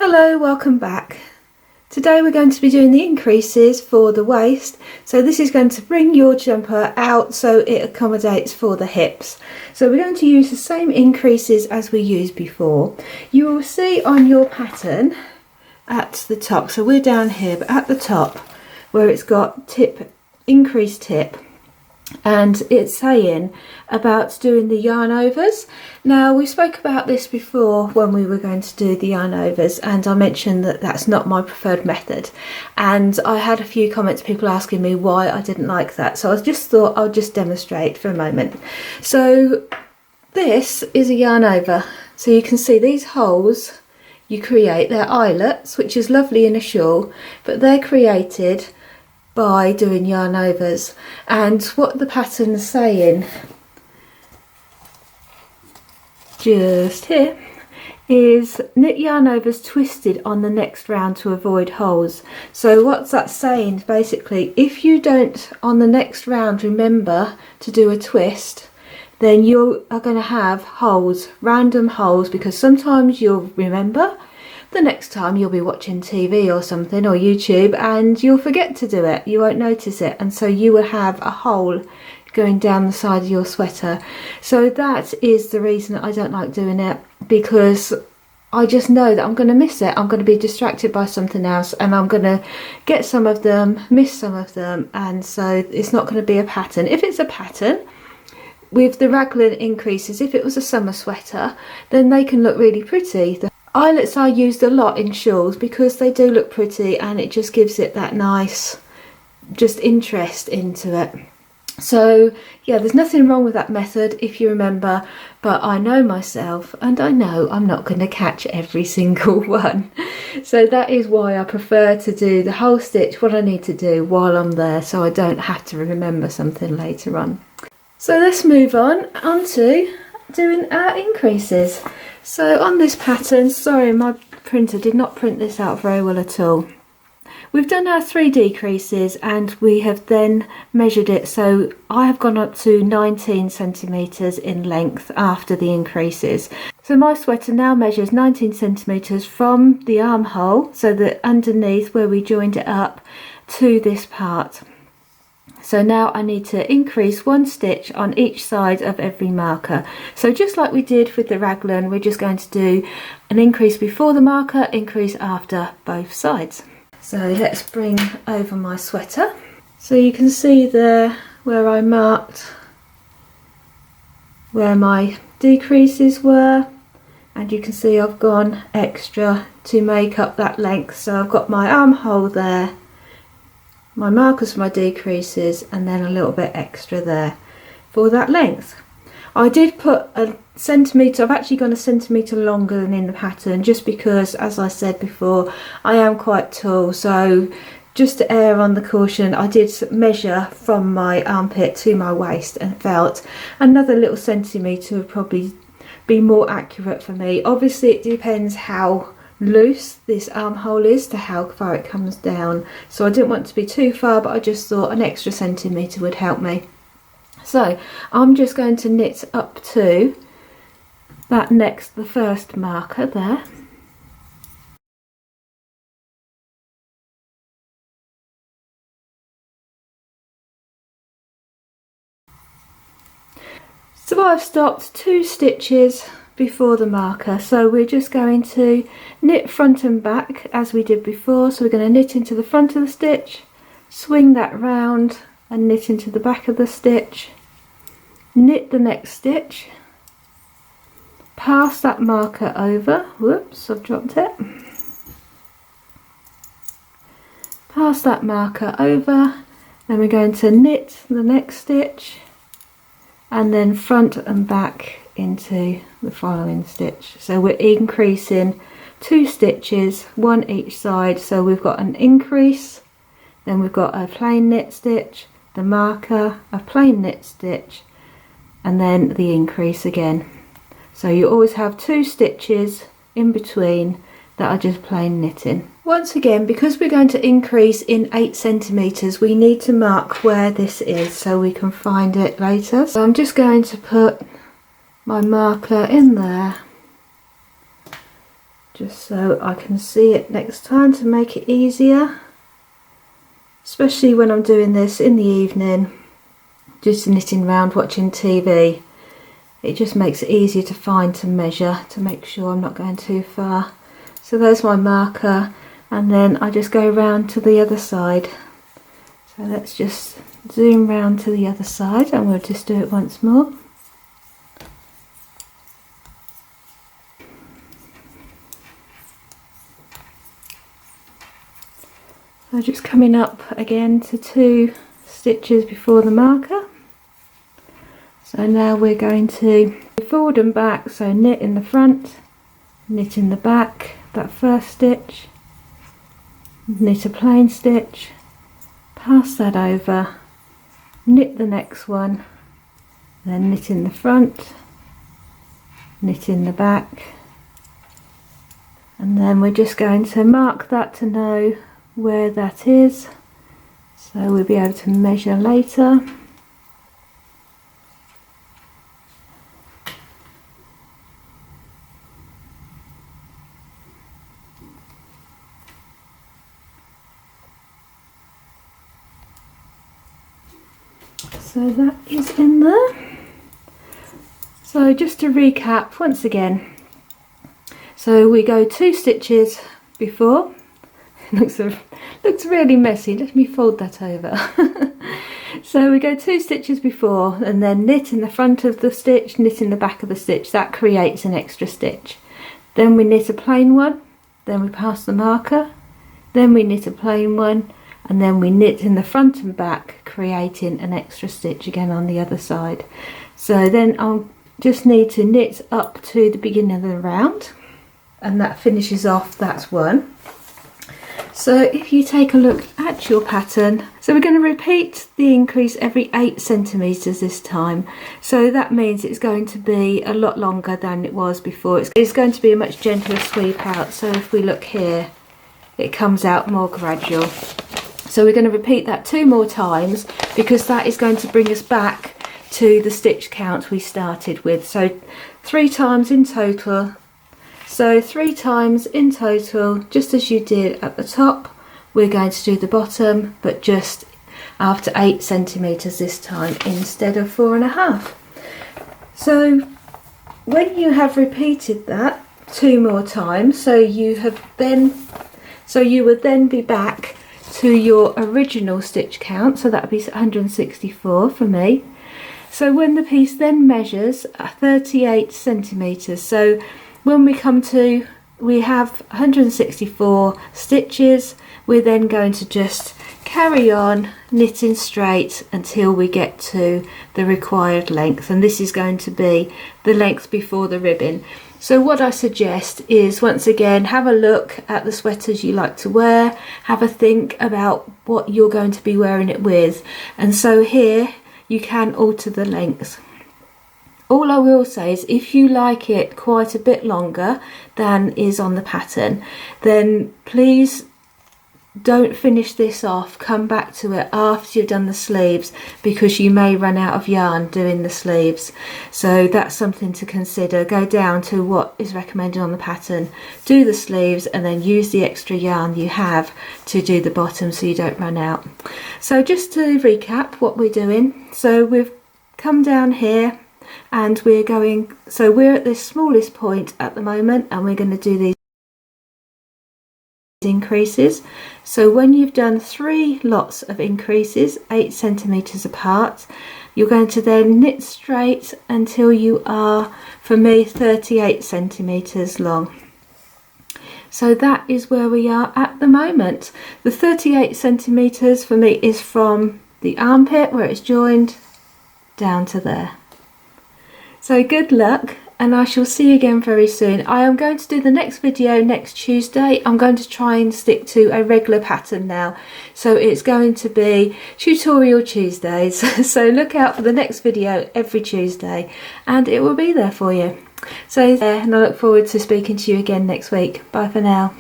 Hello, welcome back. Today we're going to be doing the increases for the waist. So this is going to bring your jumper out so it accommodates for the hips. So we're going to use the same increases as we used before. You will see on your pattern at the top, so we're down here, but at the top where it's got tip, increase tip, and it's saying about doing the yarn overs. Now we spoke about this before when we were going to do the yarn overs, and I mentioned that that's not my preferred method, and I had a few comments, people asking me why I didn't like that, so I just thought I'll just demonstrate for a moment. So this is a yarn over, so you can see these holes you create, they're eyelets, which is lovely in a shawl, but they're created by doing yarn overs. And what the pattern's saying just here is knit yarn overs twisted on the next round to avoid holes. So what's that saying? Basically, if you don't on the next round remember to do a twist, then you are going to have holes, random holes, because sometimes you'll remember, the next time you'll be watching TV or something, or YouTube, and you'll forget to do it, you won't notice it, and so you will have a hole going down the side of your sweater. So that is the reason I don't like doing it, because I just know that I'm going to miss it, I'm going to be distracted by something else, and I'm going to get some of them, miss some of them, and so it's not going to be a pattern. If it's a pattern with the raglan increases, if it was a summer sweater, then they can look really pretty. The eyelets are used a lot in shawls because they do look pretty, and it just gives it that nice just interest into it. So yeah, there's nothing wrong with that method if you remember, but I know myself and I know I'm not going to catch every single one. So that is why I prefer to do the whole stitch, what I need to do while I'm there, so I don't have to remember something later on. So let's move on to doing our increases. So on this pattern, sorry my printer did not print this out very well at all. We've done our 3 decreases and we have then measured it, so I have gone up to 19 centimetres in length after the increases. So my sweater now measures 19 centimetres from the armhole, so that underneath where we joined it up, to this part. So now I need to increase 1 stitch on each side of every marker. So just like we did with the raglan, we're just going to do an increase before the marker, increase after both sides. So let's bring over my sweater. So you can see there where I marked where my decreases were, and you can see I've gone extra to make up that length. So I've got my armhole there, my markers for my decreases, and then a little bit extra there for that length. I did put a centimetre, I've actually gone a centimetre longer than in the pattern, just because, as I said before, I am quite tall, so just to err on the caution, I did measure from my armpit to my waist and felt another little centimetre would probably be more accurate for me. Obviously it depends how loose this armhole is to how far it comes down, so I didn't want to be too far, but I just thought an extra centimetre would help me. So I'm just going to knit up to that the first marker there. So I've stopped 2 stitches before the marker, so we're just going to knit front and back as we did before. So we're going to knit into the front of the stitch, swing that round and knit into the back of the stitch, knit the next stitch, pass that marker over, whoops, I've dropped it, pass that marker over, then we're going to knit the next stitch, and then front and back into the following stitch. So we're increasing 2 stitches, 1 each side. So we've got an increase, then we've got a plain knit stitch, the marker, a plain knit stitch, and then the increase again. So you always have 2 stitches in between that are just plain knitting. Once again, because we're going to increase in 8 centimetres, we need to mark where this is so we can find it later. So I'm just going to put my marker in there just so I can see it next time to make it easier, especially when I'm doing this in the evening, just knitting round watching TV. It just makes it easier to find, to measure, to make sure I'm not going too far. So there's my marker, and then I just go round to the other side. So let's just zoom round to the other side, and we'll just do it once more. So just coming up again to 2 stitches before the marker. So now we're going to forward and back, so knit in the front, knit in the back, that first stitch, knit a plain stitch, pass that over, knit the next one, then knit in the front, knit in the back, and then we're just going to mark that to know where that is, so we'll be able to measure later. So that is in there. So just to recap once again, so we go 2 stitches before. Looks really messy. Let me fold that over. So we go 2 stitches before, and then knit in the front of the stitch, knit in the back of the stitch. That creates an extra stitch. Then we knit a plain one, then we pass the marker, then we knit a plain one, and then we knit in the front and back, creating an extra stitch again on the other side. So then I'll just need to knit up to the beginning of the round, and that finishes off that one. So if you take a look at your pattern, so we're going to repeat the increase every 8 centimeters this time. So that means it's going to be a lot longer than it was before. It's going to be a much gentler sweep out. So if we look here, it comes out more gradual. So we're going to repeat that 2 more times, because that is going to bring us back to the stitch count we started with. So 3 times in total. So 3 times in total, just as you did at the top, we're going to do the bottom, but just after 8 centimeters this time instead of 4.5. So when you have repeated that 2 more times, so you would then be back to your original stitch count, so that would be 164 for me. So when the piece then measures 38 centimeters, so when we come to, we have 164 stitches, we're then going to just carry on knitting straight until we get to the required length, and this is going to be the length before the ribbing. So what I suggest is, once again, have a look at the sweaters you like to wear, have a think about what you're going to be wearing it with, and so here you can alter the length. All I will say is, if you like it quite a bit longer than is on the pattern, then please don't finish this off, come back to it after you've done the sleeves, because you may run out of yarn doing the sleeves. So that's something to consider. Go down to what is recommended on the pattern, do the sleeves, and then use the extra yarn you have to do the bottom so you don't run out. So just to recap what we're doing, so we've come down here and we're going, so we're at this smallest point at the moment, and we're going to do these increases. So when you've done 3 lots of increases 8 centimeters apart, you're going to then knit straight until you are, for me, 38 centimeters long. So that is where we are at the moment. The 38 centimeters for me is from the armpit where it's joined down to there. So good luck, and I shall see you again very soon. I am going to do the next video next Tuesday. I'm going to try and stick to a regular pattern now. So it's going to be Tutorial Tuesdays. So look out for the next video every Tuesday, and it will be there for you. So and I look forward to speaking to you again next week. Bye for now.